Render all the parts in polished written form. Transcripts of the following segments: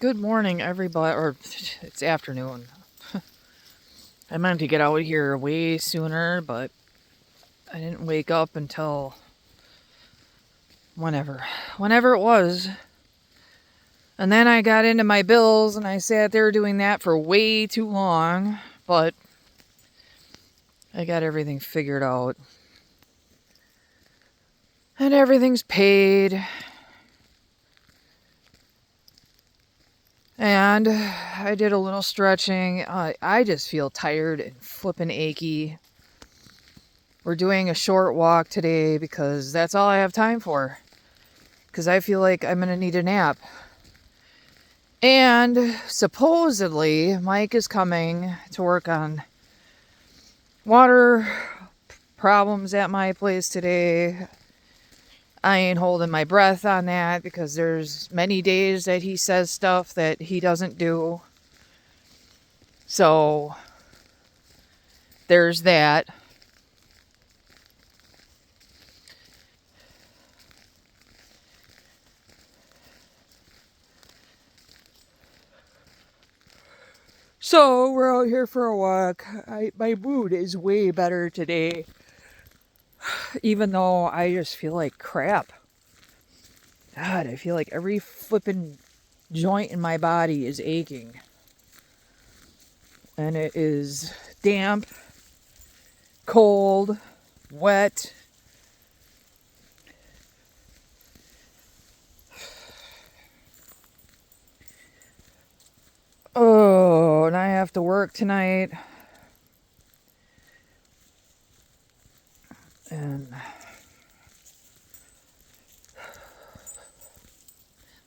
Good morning, everybody. Or it's afternoon. I meant to get out here way sooner, but I didn't wake up until whenever it was. And then I got into my bills and I sat there doing that for way too long, but I got everything figured out. And everything's paid. And I did a little stretching. I just feel tired and flippin' achy. We're doing a short walk today because that's all I have time for. Because I feel like I'm going to need a nap. And supposedly, Mike is coming to work on water problems at my place today. I ain't holding my breath on that because there's many days that he says stuff that he doesn't do. So, there's that. So, we're out here for a walk. My mood is way better today. Even though I just feel like crap. God, I feel like every flippin' joint in my body is aching. And it is damp, cold, wet. Oh, and I have to work tonight. And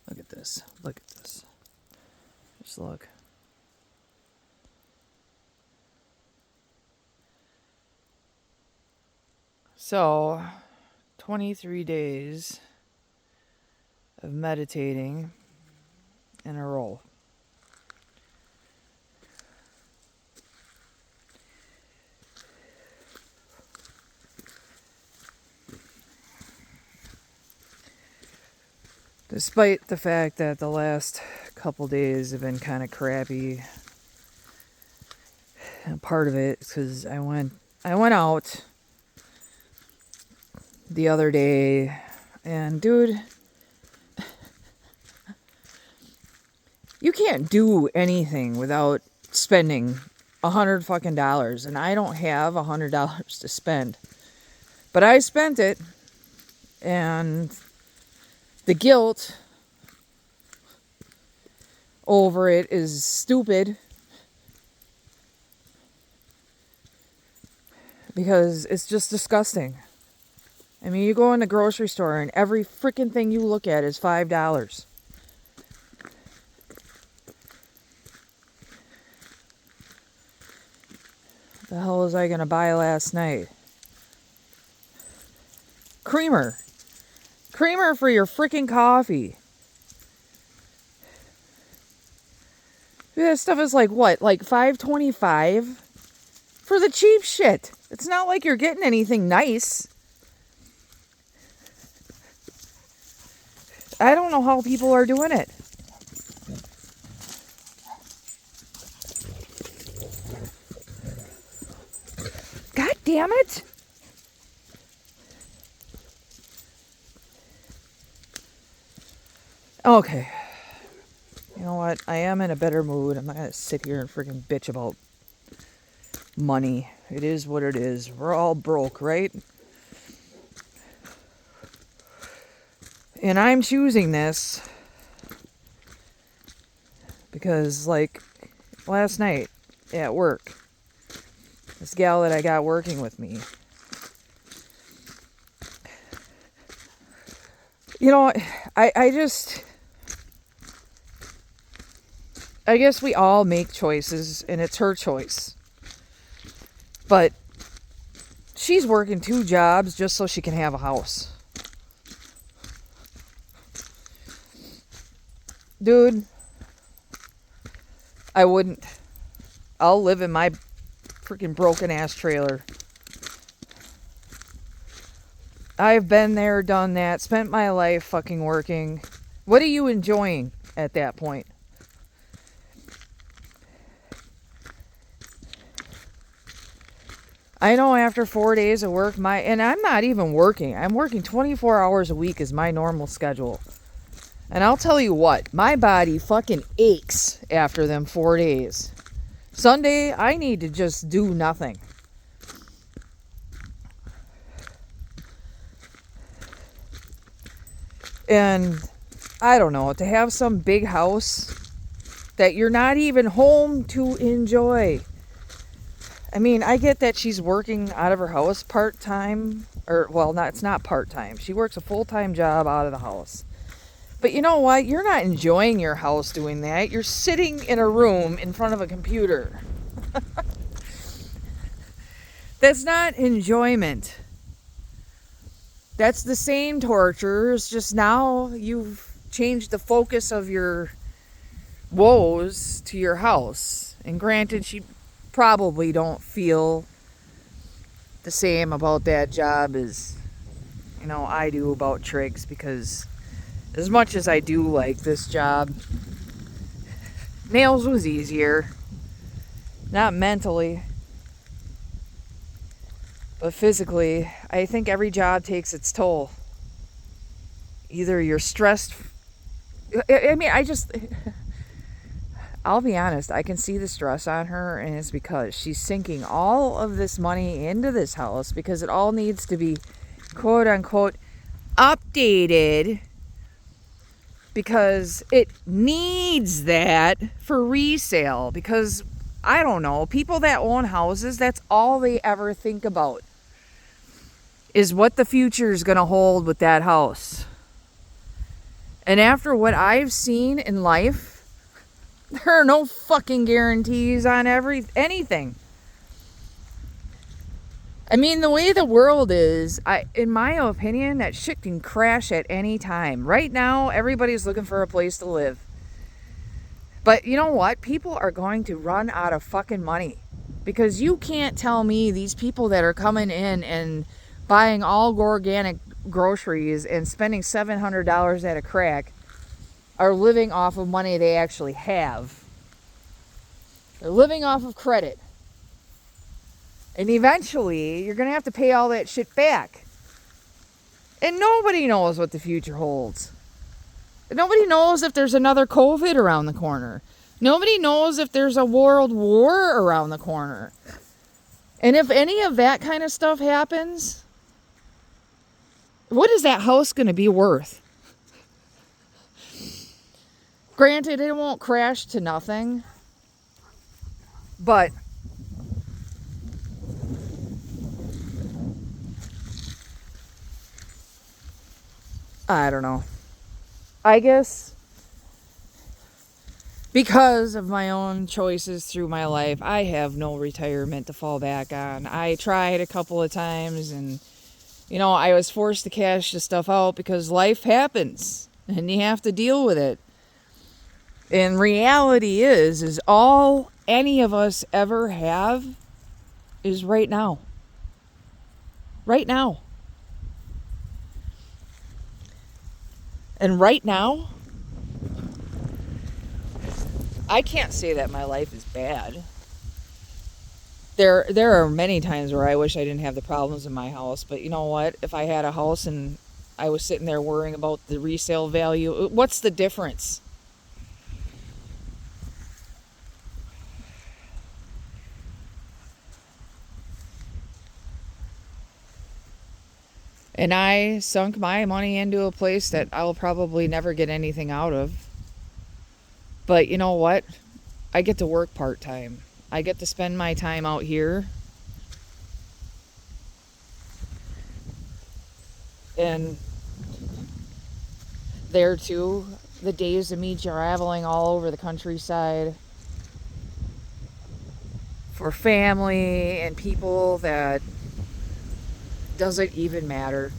look at this. Look at this. Just look. So, 23 days of meditating in a row. Despite the fact that the last couple days have been kind of crappy. And part of it is because I went out the other day, and dude, you can't do anything without spending $100 and I don't have $100 to spend, but I spent it, and the guilt over it is stupid because it's just disgusting. I mean, you go in the grocery store and every freaking thing you look at is $5. What the hell was I going to buy last night? Creamer for your freaking coffee. That stuff is like what? Like $5.25 for the cheap shit. It's not like you're getting anything nice. I don't know how people are doing it. God damn it. Okay. You know what? I am in a better mood. I'm not going to sit here and freaking bitch about money. It is what it is. We're all broke, right? And I'm choosing this because, like, last night at work, this gal that I got working with me, you know, I guess we all make choices, and it's her choice. But she's working 2 jobs just so she can have a house. Dude, I wouldn't. I'll live in my freaking broken ass trailer. I've been there, done that, spent my life fucking working. What are you enjoying at that point? I know after 4 days of work, and I'm not even working. I'm working 24 hours a week is my normal schedule. And I'll tell you what, my body fucking aches after them 4 days. Sunday, I need to just do nothing. And I don't know, to have some big house that you're not even home to enjoy. I mean, I get that she's working out of her house part-time, it's not part-time. She works a full-time job out of the house. But you know what? You're not enjoying your house doing that. You're sitting in a room in front of a computer. That's not enjoyment. That's the same torture. It's just now you've changed the focus of your woes to your house. And granted, she probably don't feel the same about that job as, I do about Triggs, because as much as I do like this job, nails was easier. Not mentally, but physically. I think every job takes its toll. Either you're stressed. I'll be honest, I can see the stress on her, and it's because she's sinking all of this money into this house because it all needs to be, quote unquote, updated, because it needs that for resale. Because, I don't know, people that own houses, that's all they ever think about, is what the future is going to hold with that house. And after what I've seen in life, there are no fucking guarantees on anything. I mean, the way the world is, in my opinion, that shit can crash at any time. Right now, everybody's looking for a place to live. But you know what? People are going to run out of fucking money. Because you can't tell me these people that are coming in and buying all organic groceries and spending $700 at a crack are living off of money they actually have. They're living off of credit. And eventually, you're going to have to pay all that shit back. And nobody knows what the future holds. Nobody knows if there's another COVID around the corner. Nobody knows if there's a world war around the corner. And if any of that kind of stuff happens, what is that house going to be worth? Granted, it won't crash to nothing, but I don't know. I guess because of my own choices through my life, I have no retirement to fall back on. I tried a couple of times, and I was forced to cash the stuff out because life happens and you have to deal with it. And reality is all any of us ever have is right now. Right now. And right now, I can't say that my life is bad. There are many times where I wish I didn't have the problems in my house. But you know what? If I had a house and I was sitting there worrying about the resale value, what's the difference? And I sunk my money into a place that I'll probably never get anything out of. But you know what? I get to work part-time. I get to spend my time out here. And there too, the days of me traveling all over the countryside for family and people that doesn't even matter.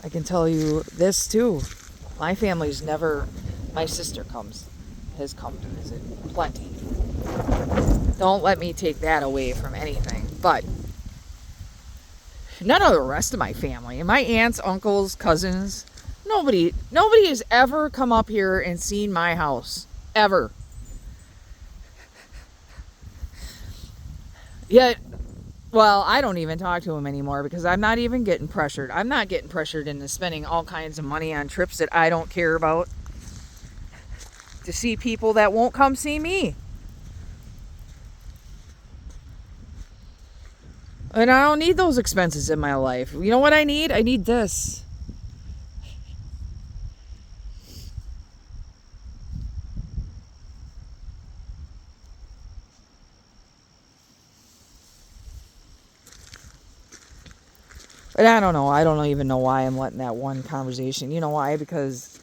I can tell you this too. My sister has come to visit plenty. Don't let me take that away from anything. But none of the rest of my family, my aunts, uncles, cousins, nobody has ever come up here and seen my house. Ever. Yet, well, I don't even talk to him anymore because I'm not even getting pressured. I'm not getting pressured into spending all kinds of money on trips that I don't care about to see people that won't come see me. And I don't need those expenses in my life. You know what I need? I need this. But I don't know. I don't even know why I'm letting that one conversation. You know why? Because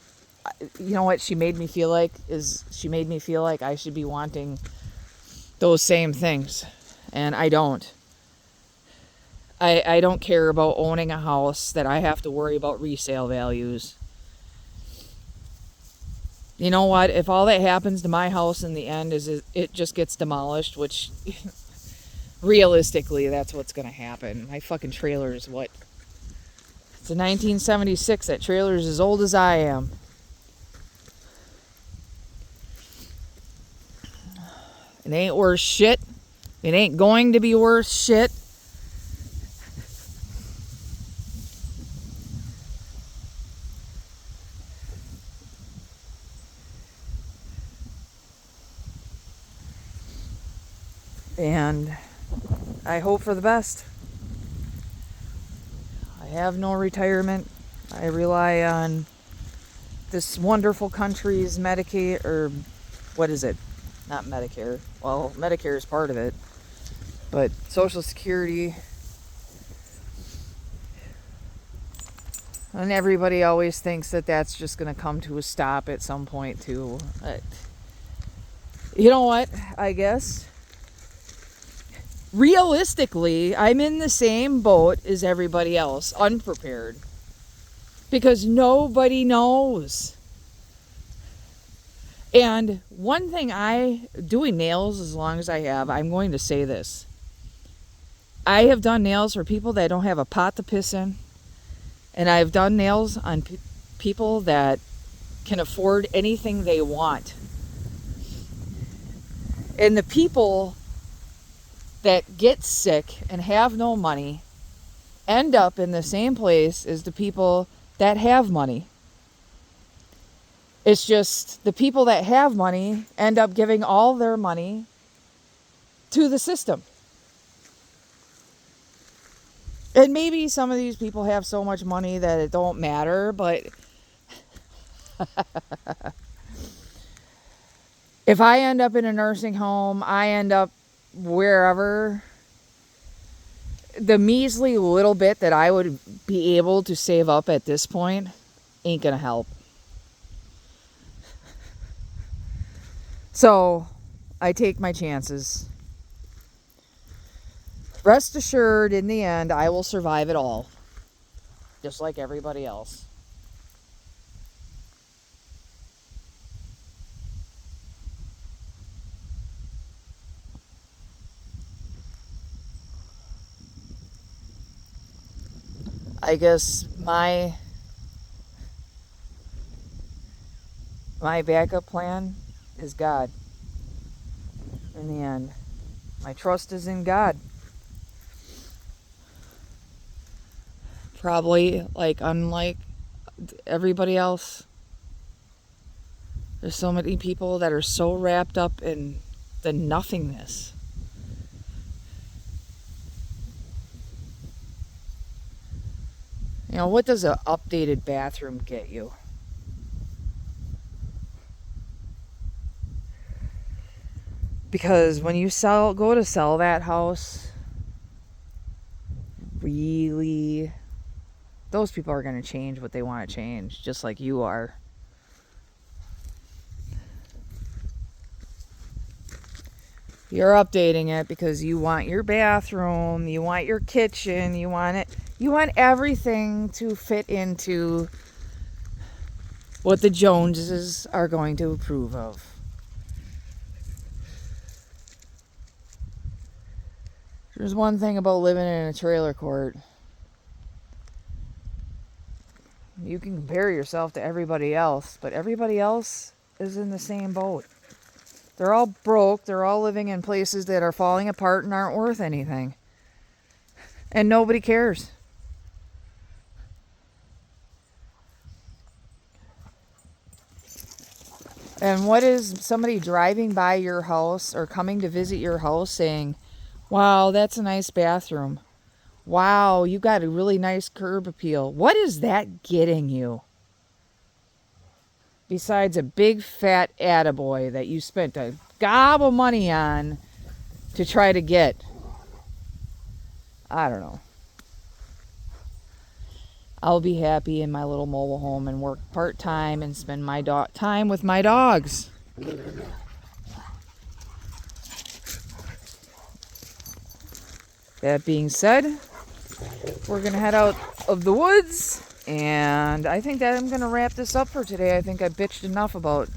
you know what she made me feel like I should be wanting those same things. And I don't. I don't care about owning a house that I have to worry about resale values. You know what? If all that happens to my house in the end is it just gets demolished, which realistically that's what's going to happen. My fucking trailer is what? It's a 1976. That trailer is as old as I am. It ain't worth shit. It ain't going to be worth shit. And I hope for the best. I have no retirement. I rely on this wonderful country's Medicaid, or what is it? Not Medicare. Well, Medicare is part of it. But Social Security. And everybody always thinks that that's just going to come to a stop at some point, too. You know what? I guess realistically, I'm in the same boat as everybody else, unprepared. Because nobody knows. And one thing doing nails as long as I have, I'm going to say this. I have done nails for people that don't have a pot to piss in. And I've done nails on people that can afford anything they want. And the people that get sick and have no money end up in the same place as the people that have money. It's just the people that have money end up giving all their money to the system. And maybe some of these people have so much money that it don't matter, but if I end up in a nursing home, I end up wherever, the measly little bit that I would be able to save up at this point ain't gonna help. So I take my chances. Rest assured, in the end, I will survive it all. Just like everybody else. I guess my backup plan is God. In the end, my trust is in God. Probably, unlike everybody else, there's so many people that are so wrapped up in the nothingness. You know, what does an updated bathroom get you? Because when you go to sell that house, really, those people are going to change what they want to change, just like you are. You're updating it because you want your bathroom, you want your kitchen, you want everything to fit into what the Joneses are going to approve of. There's one thing about living in a trailer court. You can compare yourself to everybody else, but everybody else is in the same boat. They're all broke. They're all living in places that are falling apart and aren't worth anything. And nobody cares. And what is somebody driving by your house or coming to visit your house saying, wow, that's a nice bathroom. Wow, you got a really nice curb appeal. What is that getting you? Besides a big fat attaboy that you spent a gob of money on to try to get. I don't know. I'll be happy in my little mobile home and work part-time and spend my time with my dogs. That being said, we're going to head out of the woods, and I think that I'm going to wrap this up for today. I think I bitched enough about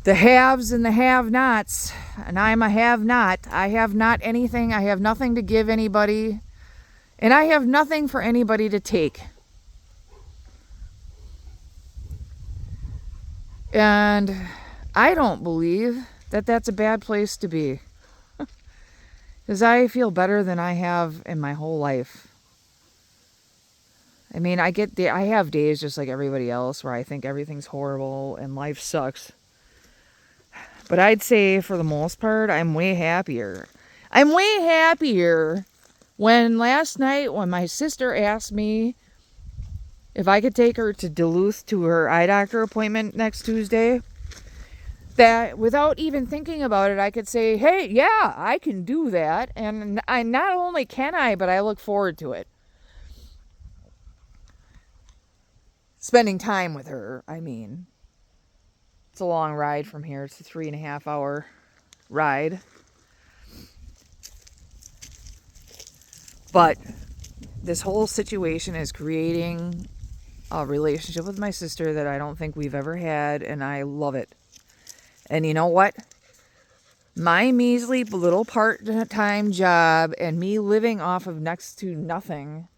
the haves and the have-nots, and I'm a have-not. I have not anything. I have nothing to give anybody. And I have nothing for anybody to take. And I don't believe that that's a bad place to be. Because I feel better than I have in my whole life. I mean, I have days just like everybody else where I think everything's horrible and life sucks. But I'd say for the most part, I'm way happier. I'm way happier when last night, when my sister asked me if I could take her to Duluth to her eye doctor appointment next Tuesday, that without even thinking about it, I could say, hey, yeah, I can do that. And I not only can I, but I look forward to it. Spending time with her, I mean. It's a long ride from here. It's a 3.5 hour ride. But this whole situation is creating a relationship with my sister that I don't think we've ever had, and I love it. And you know what? My measly little part-time job and me living off of next to nothing,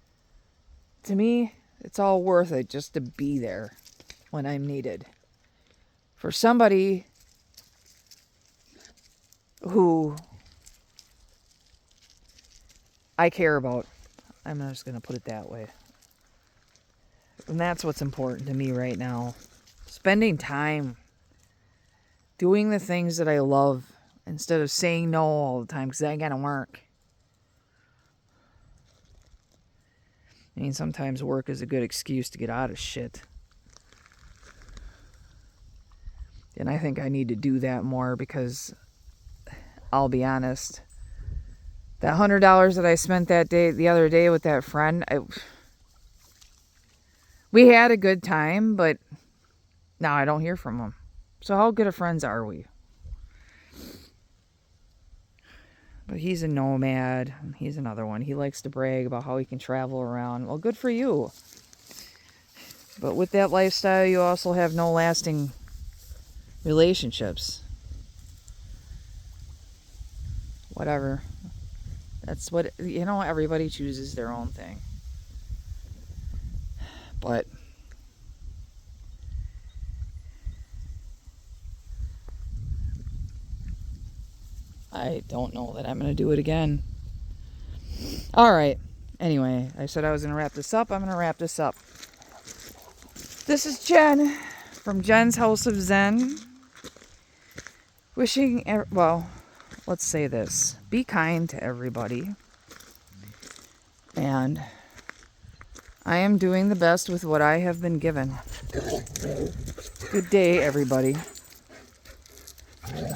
to me, it's all worth it just to be there when I'm needed. For somebody who I care about. I'm just going to put it that way. And that's what's important to me right now. Spending time. Doing the things that I love. Instead of saying no all the time because that ain't going to work. I mean, sometimes work is a good excuse to get out of shit. And I think I need to do that more because I'll be honest. That $100 that I spent the other day with that friend, we had a good time, but now I don't hear from him. So how good of friends are we? But he's a nomad. He's another one. He likes to brag about how he can travel around. Well, good for you. But with that lifestyle, you also have no lasting relationships. Whatever. That's what, everybody chooses their own thing. But I don't know that I'm going to do it again. All right. Anyway, I said I was going to wrap this up. I'm going to wrap this up. This is Jen from Jen's House of Zen. Wishing, let's say this. Be kind to everybody. And I am doing the best with what I have been given. Good day, everybody.